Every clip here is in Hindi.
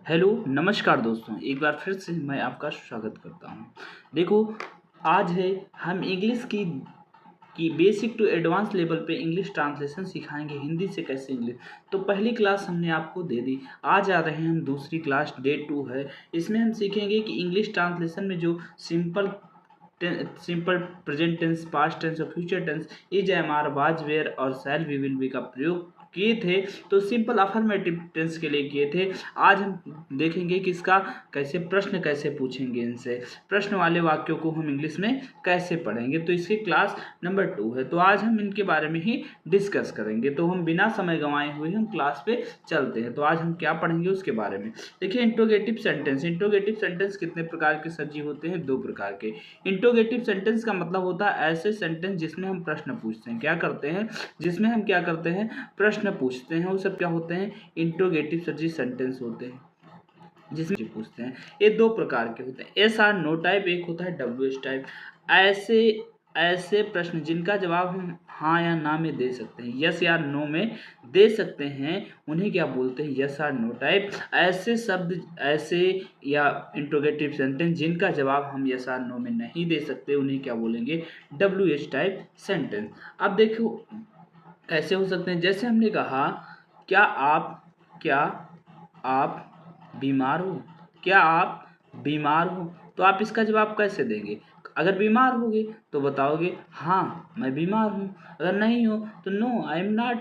हेलो नमस्कार दोस्तों, एक बार फिर से मैं आपका स्वागत करता हूँ। देखो, आज है हम इंग्लिश की बेसिक टू एडवांस लेवल पे इंग्लिश ट्रांसलेशन सिखाएंगे। हिंदी से कैसे इंग्लिश, तो पहली क्लास हमने आपको दे दी। आज आ रहे हैं हम दूसरी क्लास, डे 2 है। इसमें हम सीखेंगे कि इंग्लिश ट्रांसलेशन में जो simple present tense, past tense और future tense, is, am, are, was, were और शैल, वी, विल, बी का प्रयोग किए थे, तो सिंपल अफर्मेटिव टेंस के लिए किए थे। आज हम देखेंगे कि इसका प्रश्न कैसे पूछेंगे, इनसे प्रश्न वाले वाक्यों को हम इंग्लिश में कैसे पढ़ेंगे। तो इसकी क्लास नंबर 2 है, तो आज हम इनके बारे में ही डिस्कस करेंगे। तो हम बिना समय गंवाए हुए हम क्लास पे चलते हैं। तो आज हम क्या पढ़ेंगे उसके बारे में देखिए। Interrogative sentence. इंट्रोगेटिव सेंटेंस कितने प्रकार के सर जी होते हैं? 2 प्रकार के। इंट्रोगेटिव सेंटेंस का मतलब होता है ऐसे सेंटेंस जिसमें हम प्रश्न पूछते हैं। क्या करते हैं? जिसमें हम क्या करते हैं? प्रश्न पूछते हैं। वो सब क्या होते हैं? इंट्रोगेटिव सर जी सेंटेंस होते हैं जिसमें पूछते हैं। ये 2 प्रकार के होते हैं, एस आर नो टाइप, एक होता है डब्ल्यू एच टाइप। ऐसे प्रश्न जिनका जवाब हम हाँ या ना में दे सकते हैं, यस या नो में दे सकते हैं, उन्हें क्या बोलते हैं? Yes or no type. ऐसे शब्द, ऐसे या इंट्रोगेटिव सेंटेंस जिनका जवाब हम यस आर नो में नहीं दे सकते, उन्हें क्या बोलेंगे? W H type sentence. अब देखो कैसे हो सकते हैं। जैसे हमने कहा, क्या आप बीमार हो? क्या आप बीमार हो? तो आप इसका जवाब कैसे देंगे? अगर बीमार होगे तो बताओगे हाँ मैं बीमार हूँ। अगर नहीं हो तो no I am not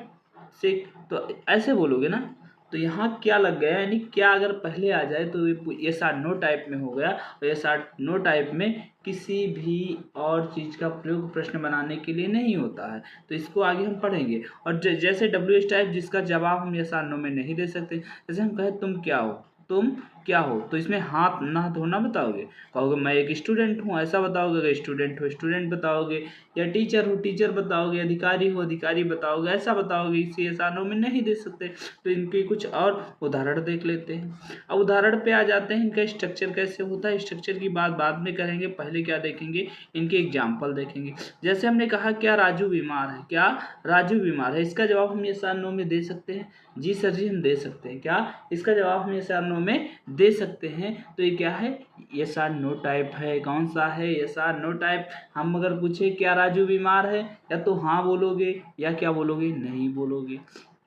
sick, तो ऐसे बोलोगे ना। तो यहाँ क्या लग गया, यानी क्या अगर पहले आ जाए तो ये सार नो टाइप में हो गया। और ये सार नो टाइप में किसी भी और चीज़ का प्रयोग प्रश्न बनाने के लिए नहीं होता है। तो इसको आगे हम पढ़ेंगे। और जैसे डब्ल्यू एच टाइप जिसका जवाब हम यस आर नो में नहीं दे सकते। जैसे हम कहें तुम क्या हो, तुम क्या हो, तो इसमें हाथ ना धोना बताओगे, कहोगे मैं एक स्टूडेंट हूँ, ऐसा बताओगे। अगर स्टूडेंट हो स्टूडेंट बताओगे, या टीचर हो टीचर बताओगे, अधिकारी हो अधिकारी बताओगे, ऐसा बताओगे। इसे आसानों में नहीं दे सकते। तो इनके कुछ और उदाहरण देख लेते हैं। अब उदाहरण पे आ जाते हैं। इनका स्ट्रक्चर कैसे होता है, स्ट्रक्चर की बात बाद में करेंगे, पहले क्या देखेंगे? इनके एग्जाम्पल देखेंगे। जैसे हमने कहा क्या राजू बीमार है? क्या राजू बीमार है? इसका जवाब हम यस और नो में दे सकते हैं। जी सर जी हम दे सकते हैं। क्या इसका जवाब हम यस और नो में दे सकते हैं। तो ये क्या है? यस और नो टाइप है। कौन सा है? यस और नो टाइप। हम अगर पूछे क्या राजू बीमार है, या तो हाँ बोलोगे या क्या बोलोगे? नहीं बोलोगे।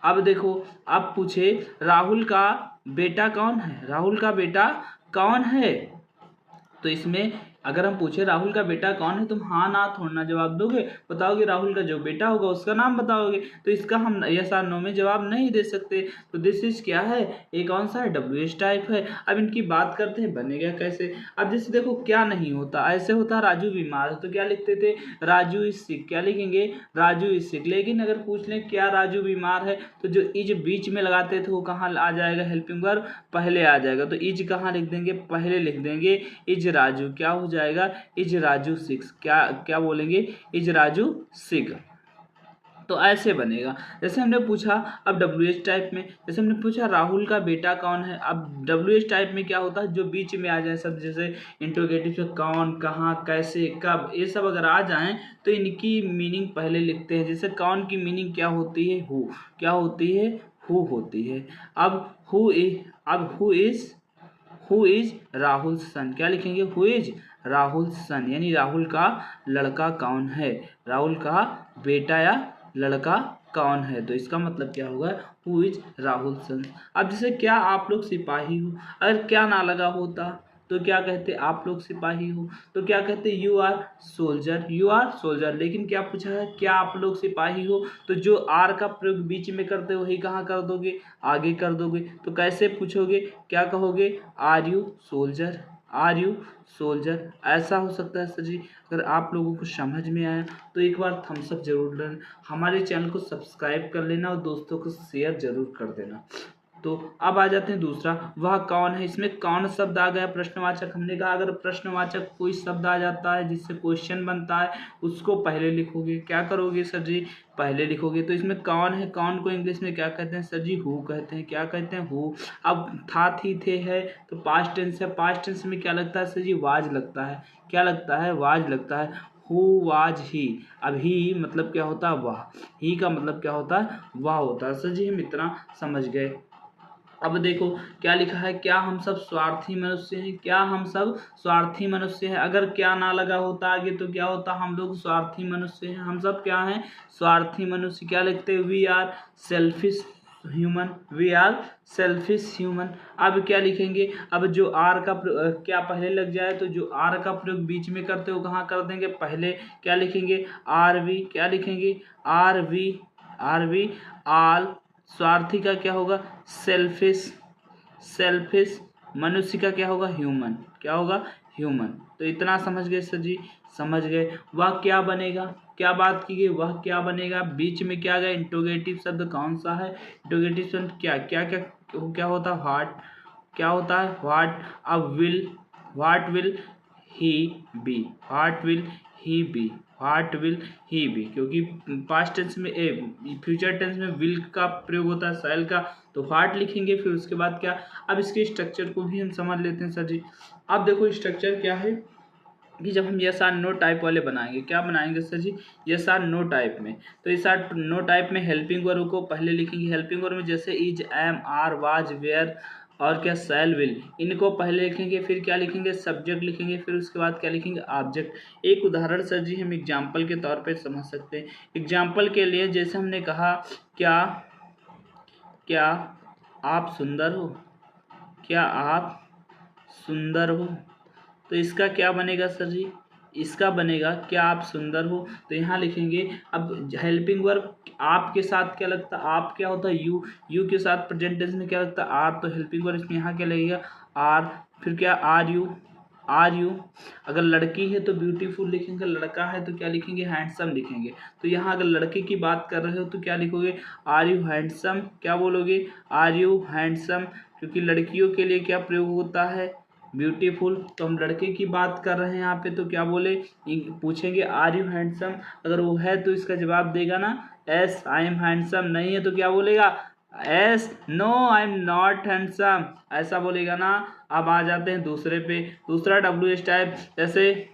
अब देखो, अब पूछे राहुल का बेटा कौन है? राहुल का बेटा कौन है? तो इसमें अगर हम पूछे राहुल का बेटा कौन है, तुम हाँ ना थोड़ा ना जवाब दोगे, बताओगे राहुल का जो बेटा होगा उसका नाम बताओगे। तो इसका हम यस और नो में जवाब नहीं दे सकते। तो दिस इज क्या है? ये कौन सा है? डब्ल्यू एच टाइप है। अब इनकी बात करते हैं बनेगा कैसे। अब जैसे देखो क्या नहीं होता, ऐसे होता राजू बीमार है तो क्या लिखते थे? Raju is sick. क्या लिखेंगे? Raju is sick. लेकिन अगर पूछ लें क्या राजू बीमार है, तो जो इज बीच में लगाते थे वो कहाँ आ जाएगा? हेल्पिंग वर्ब पहले आ जाएगा। तो इज कहाँ लिख देंगे? पहले लिख देंगे। इज राजू क्या हो जाएगा? Is Raju six. क्या क्या बोलेंगे? इज राजू सिक। तो ऐसे बनेगा। जैसे हमने पूछा अब डब्ल्यू एच टाइप में, जैसे हमने पूछा राहुल का बेटा कौन है। अब डब्ल्यू एच टाइप में क्या होता है? जो बीच में आ जाए सब, जैसे इंट्रोगेटिव से कौन, कहाँ, कैसे, कब, ये सब अगर आ जाएं तो इनकी मीनिंग पहले लिखते हैं। जैसे कौन की मीनिंग क्या होती है? हु। क्या होती है? हु होती है। अब हु इज राहुल सन। क्या लिखेंगे? हु इज राहुल सन, यानी राहुल का लड़का कौन है? राहुल का बेटा या लड़का कौन है? तो इसका मतलब क्या होगा? हु इज राहुल सन। अब जैसे क्या आप लोग सिपाही हो, अगर क्या ना लगा होता तो क्या कहते? आप लोग सिपाही हो। तो क्या कहते? You are soldier. You are soldier. लेकिन क्या पूछा है? क्या आप लोग सिपाही हो, तो जो आर का प्रयोग बीच में करते हो वही कहाँ कर दोगे? आगे कर दोगे। तो कैसे पूछोगे? क्या कहोगे? Are you soldier. Are you soldier. ऐसा हो सकता है सर जी। अगर आप लोगों को समझ में आया तो एक बार थम्स अप जरूर देना, हमारे चैनल को सब्सक्राइब कर लेना और दोस्तों को शेयर जरूर कर देना। तो अब आ जाते हैं दूसरा, वह कौन है। इसमें कौन शब्द आ गया? प्रश्नवाचक। हमने कहा अगर प्रश्नवाचक कोई शब्द आ जाता है जिससे क्वेश्चन बनता है, उसको पहले लिखोगे। क्या करोगे सर जी? पहले लिखोगे। तो इसमें कौन है, कौन को इंग्लिश में क्या कहते हैं सर जी? हु कहते हैं। क्या कहते हैं? हु। अब था थी थे है तो पास्ट टेंस है। पास्ट टेंस में क्या लगता है सर जी? वाज लगता है। क्या लगता है? वाज लगता है। Who was he. अब ही मतलब क्या होता है? वाह। ही का मतलब क्या होता है? वाह होता है। सर जी हम इतना समझ गए। अब देखो क्या लिखा है, क्या हम सब स्वार्थी मनुष्य हैं, क्या हम सब स्वार्थी मनुष्य हैं। अगर क्या ना लगा होता आगे तो क्या होता, हम लोग स्वार्थी मनुष्य हैं, हम सब क्या हैं, स्वार्थी मनुष्य। क्या लिखते हैं, we are selfish human, we are selfish human. अब क्या लिखेंगे, अब जो आर का क्या पहले लग जाए तो जो आर का प्रयोग बीच में करते हो कहाँ कर देंगे, पहले। क्या लिखेंगे, आर वी, क्या लिखेंगे, are we, are we all. स्वार्थी का क्या होगा, सेल्फिश, सेल्फिश। मनुष्य का क्या होगा, ह्यूमन, क्या होगा, ह्यूमन। तो इतना समझ गए सर जी, समझ गए। वह क्या बनेगा, क्या बात की गई, वह क्या बनेगा, बीच में क्या गया, इंट्रोगेटिव शब्द कौन सा है, इंट्रोगेटिव शब्द क्या क्या क्या क्या होता है, व्हाट, क्या होता है, व्हाट। अब will, what will he be, what will he be, what will he be, क्योंकि पास्ट टेंस में फ्यूचर टेंस में विल का प्रयोग होता है शैल का, तो व्हाट लिखेंगे। फिर उसके बाद क्या, अब इसके स्ट्रक्चर को भी हम समझ लेते हैं सर जी। अब देखो स्ट्रक्चर क्या है कि जब हम यस आर नो टाइप वाले बनाएंगे, क्या बनाएंगे sir ji, yes or no type में, तो यस आर नो टाइप में हेल्पिंग वर्ब को पहले लिखेंगे। हेल्पिंग वर्ब में जैसे is, am, are, was, were और क्या, शैल, विल, इनको पहले लिखेंगे। फिर क्या लिखेंगे, सब्जेक्ट लिखेंगे। फिर उसके बाद क्या लिखेंगे, ऑब्जेक्ट। एक उदाहरण सर जी हम एग्जाम्पल के तौर पे समझ सकते हैं। एग्जाम्पल के लिए जैसे हमने कहा, क्या क्या आप सुंदर हो, क्या आप सुंदर हो, तो इसका क्या बनेगा सर जी, इसका बनेगा क्या आप सुंदर हो, तो यहाँ लिखेंगे। अब हेल्पिंग वर्ब आप के साथ क्या लगता है, आप क्या होता है, यू, यू के साथ प्रेजेंट टेंस में क्या लगता है, आर, तो हेल्पिंग वर्ब इसमें यहाँ क्या लगेगा, आर। फिर क्या, आर यू, आर यू। अगर लड़की है तो ब्यूटीफुल लिखेंगे, लड़का है तो क्या लिखेंगे, हैंडसम लिखेंगे। तो यहाँ अगर लड़के की बात कर रहे हो तो क्या लिखोगे, आर यू हैंडसम, क्या बोलोगे, आर यू हैंडसम, क्योंकि लड़कियों के लिए क्या प्रयोग होता है, ब्यूटीफुल। तो हम लड़के की बात कर रहे हैं यहाँ पे, तो क्या बोले, पूछेंगे आर यू हैंडसम। अगर वो है तो इसका जवाब देगा ना, एस आई एम हैंडसम। नहीं है तो क्या बोलेगा, yes no I am not handsome, ऐसा बोलेगा ना। अब आ जाते हैं दूसरे पे, दूसरा डब्ल्यू एच टाइप। जैसे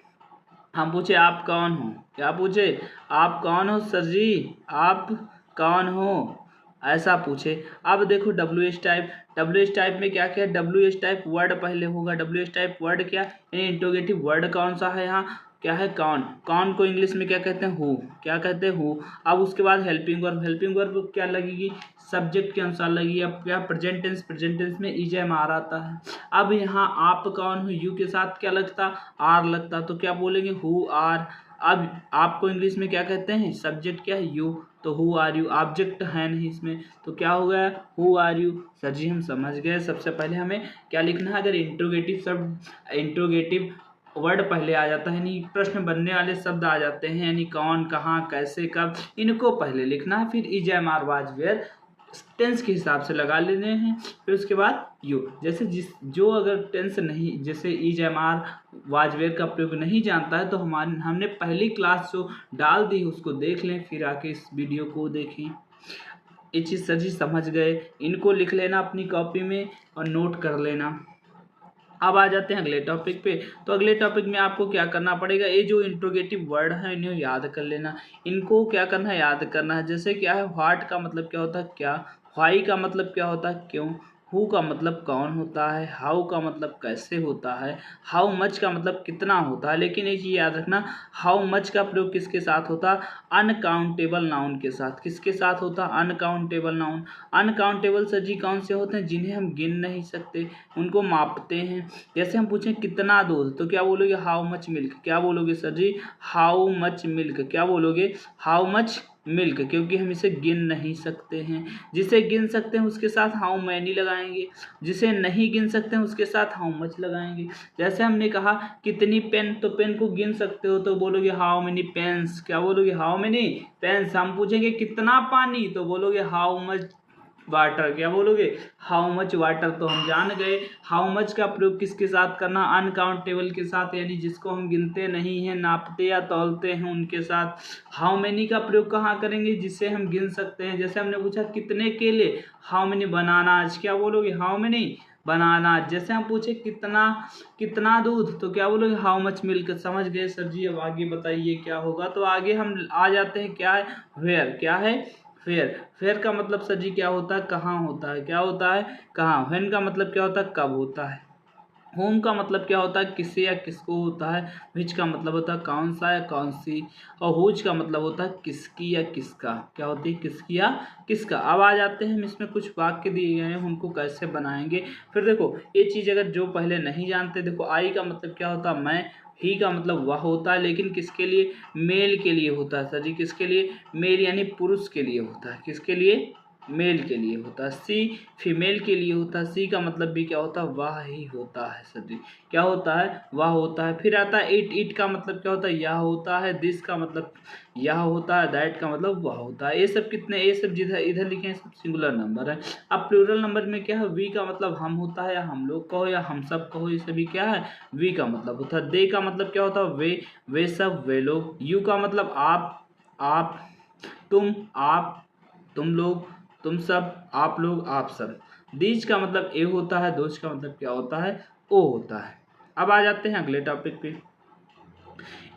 हम पूछे आप कौन हो, क्या पूछे, आप कौन हो सर जी, आप कौन हो, ऐसा पूछे। अब देखो W H type, W H type में क्या क्या, डब्ल्यू एच टाइप वर्ड पहले होगा। डब्ल्यू एच टाइप वर्ड क्या, यानी इंट्रोगेटिव वर्ड कौन सा है यहाँ, क्या है, कौन। कौन को इंग्लिश में क्या कहते हैं, हु, क्या कहते हैं, हु। अब उसके बाद हेल्पिंग वर्ब, हेल्पिंग वर्ब क्या लगेगी, सब्जेक्ट के अनुसार लगेगी। अब क्या, प्रेजेंट टेंस, प्रेजेंट टेंस में इज एम आर आता है। अब यहाँ आप कौन हो, यू के साथ क्या लगता, आर लगता, तो क्या बोलेंगे, हु आर। अब आपको इंग्लिश में क्या कहते हैं, सब्जेक्ट क्या है, यू, तो हु आर यू, ऑब्जेक्ट है नहीं इसमें, तो क्या हो गया, हु आर यू। सर जी हम समझ गए। सबसे पहले हमें क्या लिखना है, अगर इंट्रोगेटिव शब्द, इंट्रोगेटिव वर्ड पहले आ जाता है, यानी प्रश्न बनने वाले शब्द आ जाते हैं, यानी कौन, कहाँ, कैसे, कब, इनको पहले लिखना है। फिर is, am, are, was, were tense के हिसाब से लगा लेने हैं। फिर उसके बाद यू, जैसे जो अगर टेंस नहीं, जैसे is, am, are, was, were का प्रयोग नहीं जानता है तो हमने पहली क्लास जो डाल दी उसको देख लें, फिर आके इस वीडियो को देखें। ये चीज़ सर जी समझ गए, इनको लिख लेना अपनी कॉपी में और नोट कर लेना। अब आ जाते हैं अगले टॉपिक पे। तो अगले टॉपिक में आपको क्या करना पड़ेगा, ये जो इंट्रोगेटिव वर्ड है इन्हें याद कर लेना। इनको क्या करना है, याद करना है। जैसे क्या है, व्हाट का मतलब क्या होता है, क्या, व्हाई का मतलब क्या होता है, क्यों, हु का मतलब कौन होता है, हाउ का मतलब कैसे होता है, हाउ मच का मतलब कितना होता है। लेकिन एक चीज़ याद रखना, हाउ मच का प्रयोग किसके साथ होता है, अनकाउंटेबल नाउन के साथ। किसके साथ होता है, अनकाउंटेबल नाउन। अनकाउंटेबल सर जी कौन से होते हैं, जिन्हें हम गिन नहीं सकते, उनको मापते हैं। जैसे हम पूछें कितना दूध, तो क्या बोलोगे, हाउ मच मिल्क, क्या बोलोगे sir ji, how much milk, क्या बोलोगे, हाउ मच मिल्क, क्योंकि हम इसे गिन नहीं सकते हैं। जिसे गिन सकते हैं उसके साथ हाउ मैनी लगाएंगे, जिसे नहीं गिन सकते हैं उसके साथ हाउ मच लगाएंगे। जैसे हमने कहा कितनी पेन, तो पेन को गिन सकते हो तो बोलोगे हाउ मेनी पेन्स, क्या बोलोगे, हाउ मेनी पेन्स। हम पूछेंगे कितना पानी, तो बोलोगे हाउ मच वाटर, क्या बोलोगे, हाउ मच वाटर। तो हम जान गए हाउ मच का प्रयोग किसके साथ करना, अनकाउंटेबल के साथ, यानी जिसको हम गिनते नहीं हैं, नापते या तौलते हैं उनके साथ। हाउ मेनी का प्रयोग कहाँ करेंगे, जिसे हम गिन सकते हैं। जैसे हमने पूछा कितने केले, हाउ मेनी बनानाज, क्या बोलोगे, हाउ मेनी बनाना। जैसे हम पूछे कितना कितना दूध, तो क्या बोलोगे, हाउ मच मिल्क। समझ गए सर जी। अब आगे बताइए क्या होगा। तो आगे हम आ जाते हैं, क्या है, वेयर, क्या है, फेयर। फेयर का मतलब सर जी क्या होता है, कहाँ होता है, क्या होता है, कहाँ। व्हेन का मतलब क्या होता है, कब होता है। होम का मतलब क्या होता है, किससे या किसको होता है। विच का मतलब होता है कौन सा या कौन सी। और हुज का मतलब होता है किसकी या किसका। क्या होती है, किसकी या किसका। अब आ जाते हैं हम इसमें कुछ वाक्य दिए गए हैं, उनको कैसे बनाएंगे। फिर देखो ये चीज़ अगर जो पहले नहीं जानते, देखो आई का मतलब क्या होता है, मैं। ही का मतलब वह होता है, लेकिन किसके लिए, मेल के लिए होता है सर जी। किसके लिए, मेल यानी पुरुष के लिए होता है। किसके लिए, मेल के लिए होता है। सी फीमेल के लिए होता है। सी का मतलब भी क्या होता है, वह ही होता है सर जी। क्या होता है, वह होता है। फिर आता है इट। इट का मतलब क्या होता है, यह होता है। दिस का मतलब यह होता है। दैट का मतलब वह होता है। ये सब कितने, ये सब जिधर इधर लिखे हैं सब सिंगुलर नंबर है। अब प्लूरल नंबर में क्या है, वी का मतलब हम होता है, या हम लोग कहो या हम सब कहो, ये सभी क्या है, वी का मतलब होता है। दे का मतलब क्या होता है, वे सब, वे लोग। यू का मतलब आप, तुम, आप, तुम लोग, तुम सब, आप लोग, आप सब। दीज का मतलब ए होता है। दोज का मतलब क्या होता है, ओ होता है। अब आ जाते हैं अगले टॉपिक पे।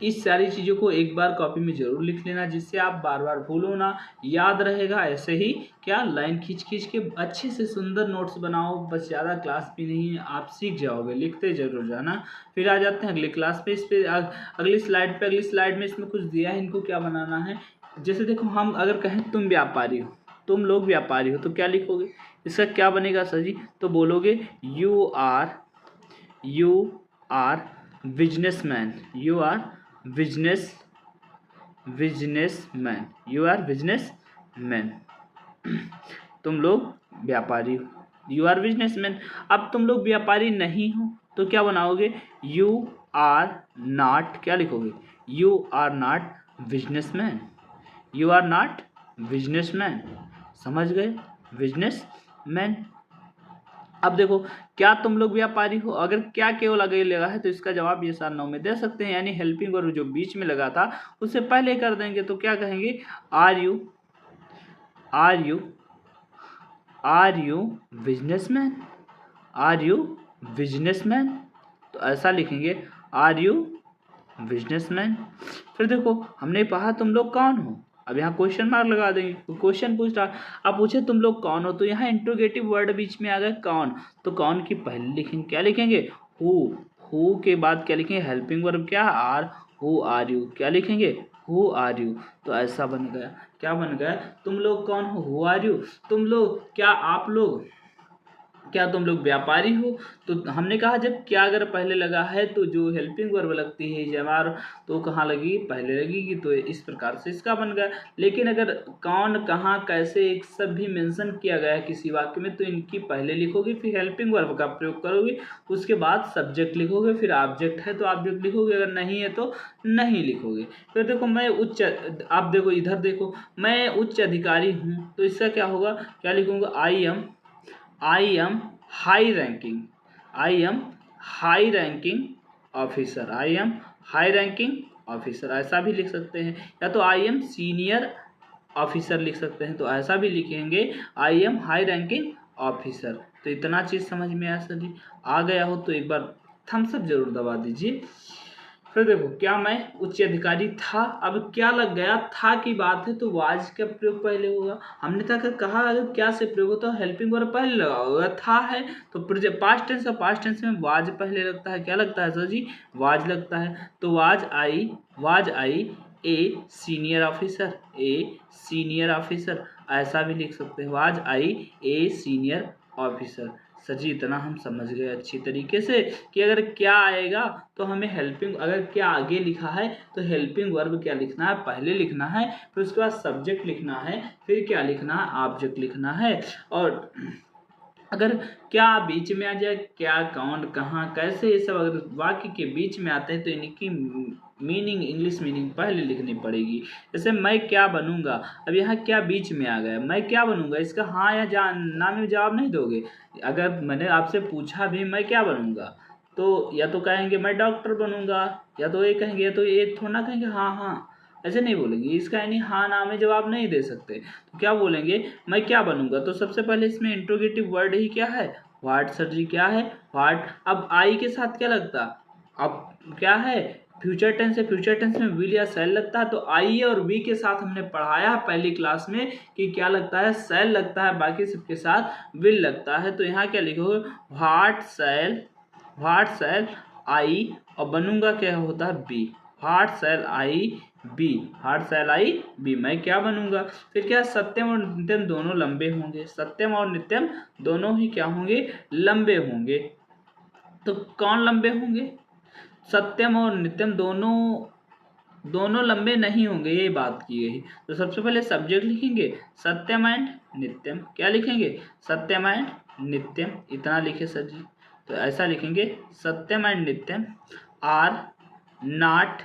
इस सारी चीज़ों को एक बार कॉपी में जरूर लिख लेना, जिससे आप बार बार भूलो ना, याद रहेगा। ऐसे ही क्या लाइन खींच खींच के अच्छे से सुंदर नोट्स बनाओ, बस ज़्यादा क्लास भी नहीं है, आप सीख जाओगे। लिखते जरूर जाना। फिर आ जाते हैं अगले क्लास पे। इस पे अगली स्लाइड पे, अगली स्लाइड में इसमें कुछ दिया है, इनको क्या बनाना है। जैसे देखो, हम अगर कहें तुम व्यापारी हो, तुम लोग व्यापारी हो, तो क्या लिखोगे, इसका क्या बनेगा सर जी। तो बोलोगे you are businessman. You are businessman. You are businessman. तुम लोग व्यापारी हो, यू आर बिजनेसमैन। अब तुम लोग व्यापारी नहीं हो तो क्या बनाओगे, यू आर नॉट। क्या लिखोगे, you are not businessman. You are not businessman. समझ गए, बिजनेसमैन। अब देखो, क्या तुम लोग व्यापारी हो, अगर क्या केवल आगे लगा है तो इसका जवाब ये 7-9 में दे सकते हैं, यानी हेल्पिंग वर्ब जो बीच में लगा था उससे पहले कर देंगे। तो क्या कहेंगे, are you businessman. Are you businessman. तो ऐसा लिखेंगे, आर यू बिजनेसमैन। फिर देखो, हमने पढ़ा तुम लोग कौन हो, अब यहाँ क्वेश्चन मार्क लगा देंगे, क्वेश्चन पूछ रहा। अब पूछे तुम लोग कौन हो, तो यहाँ इंट्रोगेटिव वर्ड बीच में आ गए कौन। तो कौन की पहले लिखेंगे, क्या लिखेंगे, हु के बाद क्या लिखेंगे, हेल्पिंग वर्ब क्या, आर। हु आर यू, क्या लिखेंगे, हु आर यू। तो ऐसा बन गया, क्या बन गया, तुम लोग कौन हो, हु आर यू। तुम लोग, क्या आप लोग, क्या तुम लोग व्यापारी हो। तो हमने कहा जब क्या अगर पहले लगा है तो जो हेल्पिंग वर्ब लगती है जवार, तो कहाँ लगेगी, पहले लगेगी। तो इस प्रकार से इसका बन गया। लेकिन अगर कौन, कहाँ, कैसे, एक सब भी मेंशन किया गया है किसी वाक्य में, तो इनकी पहले लिखोगे, फिर हेल्पिंग वर्ब का प्रयोग करोगे, उसके बाद सब्जेक्ट लिखोगे, फिर ऑब्जेक्ट है तो ऑब्जेक्ट लिखोगे, अगर नहीं है तो नहीं लिखोगे। फिर देखो, मैं उच्च, आप देखो इधर देखो, मैं उच्च अधिकारी हूँ, तो इसका क्या होगा, क्या लिखूंगा, I am high ranking. I am high ranking officer. I am high ranking officer, ऐसा भी लिख सकते हैं। या तो आई एम सीनियर ऑफिसर लिख सकते हैं, तो ऐसा भी लिखेंगे, I am high ranking officer. तो इतना चीज़ समझ में आया सर जी। आ गया हो तो एक बार थम्स अप जरूर दबा दीजिए। फिर देखो, क्या मैं उच्च अधिकारी था, अब क्या लग गया, था की बात है तो वाज का प्रयोग पहले होगा। हमने तक कहा अगर क्या से प्रयोग होता है, हेल्पिंग वर्ब पहले लगा होगा, था है तो पास्ट टेंस, पास्ट टेंस में वाज पहले लगता है। क्या लगता है सर जी, वाज लगता है। तो was I a senior officer, a senior officer, ऐसा भी लिख सकते हैं, was I a senior officer. Sir ji इतना हम समझ गए अच्छी तरीके से कि अगर क्या आएगा तो हमें हेल्पिंग, अगर क्या आगे लिखा है तो हेल्पिंग वर्ब क्या लिखना है, पहले लिखना है, फिर उसके बाद सब्जेक्ट लिखना है, फिर क्या लिखना है, ऑब्जेक्ट लिखना है। और अगर क्या बीच में आ जाए, क्या, कौन, कहाँ, कैसे, ये सब अगर वाक्य के बीच में आते हैं तो इनकी मीनिंग, इंग्लिश मीनिंग पहले लिखनी पड़ेगी। जैसे मैं क्या बनूंगा, अब यहाँ क्या बीच में आ गया, मैं क्या बनूंगा, इसका हाँ या ना में जवाब नहीं दोगे। अगर मैंने आपसे पूछा भी मैं क्या बनूंगा, तो या तो कहेंगे मैं डॉक्टर बनूंगा, या तो ये कहेंगे, या तो ये थोड़ा ना कहेंगे हाँ हाँ, ऐसे नहीं बोलेंगे। इसका यानी हाँ ना में जवाब नहीं दे सकते। तो क्या बोलेंगे, मैं क्या बनूंगा। तो सबसे पहले इसमें इंट्रोगेटिव वर्ड ही क्या है, व्हाट सर जी, क्या है, व्हाट। अब आई के साथ क्या लगता, अब क्या है, फ्यूचर टेंस है, फ्यूचर टेंस में विल या शैल लगता है। तो आइए और वी के साथ हमने पढ़ाया है पहली क्लास में कि क्या लगता है, शैल लगता है, बाकी सबके साथ विल लगता है। तो यहाँ क्या लिखोगे, व्हाट शैल आई, और बनूंगा क्या होता है, be. What shall I be, मैं क्या बनूंगा। फिर क्या, सत्यम और नित्यम दोनों लंबे होंगे, सत्यम और नित्यम दोनों ही क्या होंगे, लंबे होंगे। तो कौन लंबे होंगे, सत्यम और नित्यम दोनों लंबे नहीं होंगे, ये बात की गई। तो सबसे पहले सब्जेक्ट लिखेंगे सत्यम एंड नित्यम, क्या लिखेंगे, सत्यम एंड नित्यम, इतना लिखे सर जी। तो ऐसा लिखेंगे सत्यम एंड नित्यम आर नॉट,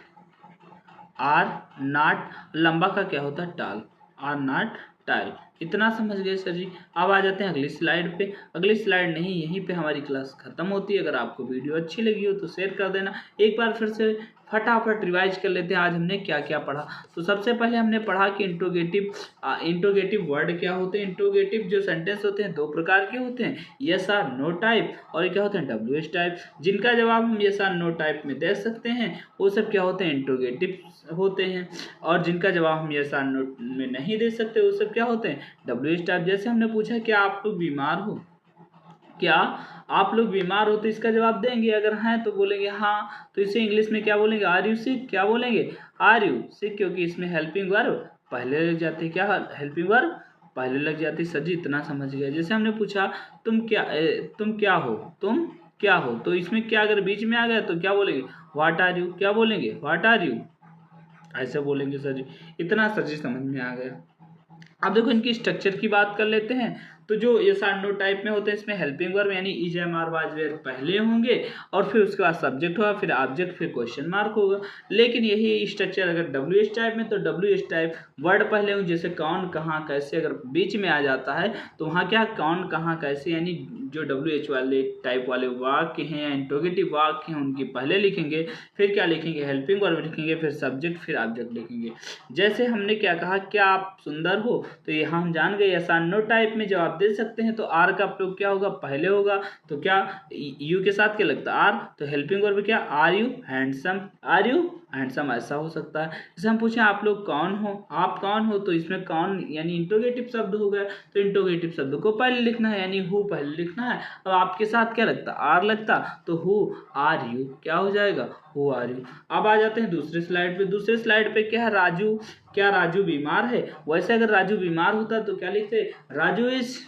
लंबा का क्या होता है, टाल, आर नॉट टाल, इतना समझ गए सर जी। अब आ जाते हैं अगली स्लाइड पे। अगली स्लाइड नहीं, यहीं पे हमारी क्लास खत्म होती है। अगर आपको वीडियो अच्छी लगी हो तो शेयर कर देना। एक बार फिर से फटाफट रिवाइज कर लेते हैं आज हमने क्या क्या पढ़ा। तो सबसे पहले हमने पढ़ा कि इंट्रोगेटिव वर्ड क्या होते हैं। इंट्रोगेटिव जो सेंटेंस होते हैं दो प्रकार के होते हैं, यस आर नो टाइप, और क्या होते हैं, डब्ल्यू टाइप। जिनका जवाब हम यस आर नो टाइप में दे सकते हैं वो सब क्या होते हैं, इंट्रोगेटिव होते हैं। और जिनका जवाब हम यस आर नो में नहीं दे सकते वो सब क्या होते हैं, डब्ल्यू टाइप। जैसे हमने पूछा क्या आप लोग बीमार हो, क्या आप लोग बीमार हो, तो इसका जवाब देंगे, अगर हैं तो बोलेंगे हाँ, तो इसे इंग्लिश में क्या बोलेंगे, आर यू सिक, क्या बोलेंगे, आर यू सिक, क्योंकि इसमें हेल्पिंग वर्ब पहले लग जाती है, क्या हेल्पिंग वर्ब पहले लग जाती है। सर जी इतना समझ गया। जैसे हमने पूछा तुम क्या हो, तो इसमें क्या अगर बीच में आ गया तो क्या बोलेंगे, व्हाट आर यू, क्या बोलेंगे, व्हाट आर यू, ऐसे बोलेंगे सर जी। इतना सर जी समझ में आ गया। अब देखो इनकी स्ट्रक्चर की बात कर लेते हैं। तो जो यस आर नो टाइप में होते हैं इसमें हेल्पिंग वर्ब यानी is am are was were पहले होंगे, और फिर उसके बाद सब्जेक्ट होगा, फिर ऑब्जेक्ट, फिर क्वेश्चन मार्क होगा। लेकिन यही स्ट्रक्चर अगर डब्ल्यू एच टाइप में, तो डब्ल्यू एच टाइप वर्ड पहले होंगे, जैसे कौन कहाँ कैसे अगर बीच में आ जाता है तो वहाँ क्या, कौन कहाँ कैसे, यानी जो डब्ल्यू एच वाले टाइप वाले वाक्य हैं या इंट्रोगेटिव वाक्य हैं उनकी पहले लिखेंगे, फिर क्या लिखेंगे, हेल्पिंग वर्ब लिखेंगे, फिर सब्जेक्ट, फिर ऑब्जेक्ट लिखेंगे। जैसे हमने क्या कहा, क्या आप सुंदर हो, तो यहाँ हम जान गए यस आर नो टाइप में जवाब दे सकते हैं, तो आर का प्रयोग क्या होगा, पहले होगा। तो क्या यू के साथ क्या लगता है, आर, तो हेल्पिंग वर्ब क्या, are you handsome, are you handsome, ऐसा हो सकता है। जैसे हम पूछें आप लोग कौन हो, आप कौन हो, तो इसमें कौन यानी इंट्रोगेटिव शब्द हो गया, तो इंट्रोगेटिव शब्द को पहले लिखना है यानी हु पहले लिखना है। अब आपके साथ क्या लगता, आर लगता, तो हु आर यू, क्या हो जाएगा, हु आर यू। अब आ जाते हैं दूसरे स्लाइड पे। दूसरे स्लाइड पे क्या है, राजू, क्या राजू बीमार है। वैसे अगर राजू बीमार होता तो क्या लिखते, राजू इज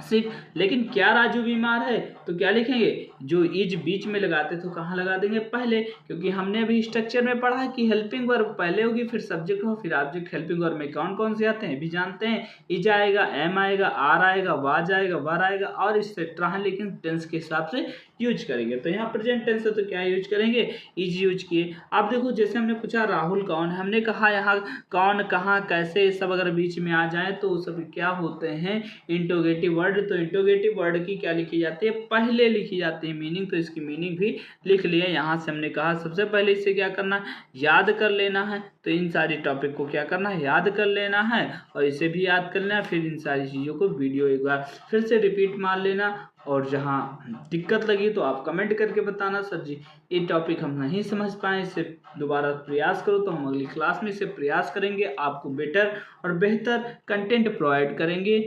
सिक। लेकिन क्या राजू बीमार है, तो क्या लिखेंगे, जो इज बीच में लगाते तो कहाँ लगा देंगे, पहले, क्योंकि हमने अभी स्ट्रक्चर में पढ़ा है कि हेल्पिंग वर्ब पहले होगी, फिर सब्जेक्ट हो, फिर ऑब्जेक्ट। हेल्पिंग वर्ब में कौन कौन से आते हैं भी जानते हैं, इज आएगा, एम आएगा, आर आएगा, वाज आएगा, वर आएगा, और एक्सेट्रा है, लेकिन टेंस के हिसाब से यूज करेंगे। तो यहाँ प्रेजेंट टेंस है तो क्या यूज करेंगे, इज यूज किए। आप देखो जैसे हमने पूछा राहुल कौन है, हमने कहा यहाँ कौन कहाँ कैसे सब अगर बीच में आ जाए तो सब क्या होते हैं, इंट्रोगेटिव वर्ड। तो इंट्रोगेटिव वर्ड की क्या लिखी जाती है, पहले लिखी जाती है मीनिंग। तो इसकी मीनिंग भी लिख लिया। यहाँ से हमने कहा सबसे पहले इसे क्या करना है, याद कर लेना है। तो इन सारी टॉपिक को क्या करना है, याद कर लेना है, और इसे भी याद कर लेना। फिर इन सारी चीज़ों को वीडियो एक बार फिर से रिपीट मार लेना, और जहाँ दिक्कत लगी तो आप कमेंट करके बताना, सर जी ये टॉपिक हम नहीं समझ पाए, इसे दोबारा प्रयास करो। तो हम अगली क्लास में इसे प्रयास करेंगे, आपको बेटर और बेहतर कंटेंट प्रोवाइड करेंगे।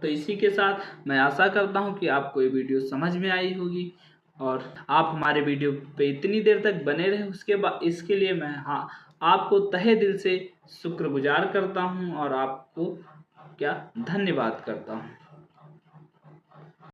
तो इसी के साथ मैं आशा करता हूँ कि आपको ये वीडियो समझ में आई होगी, और आप हमारे वीडियो पे इतनी देर तक बने रहे उसके बाद इसके लिए मैं आपको तहे दिल से शुक्रगुजार करता हूँ, और आपको क्या धन्यवाद करता हूँ।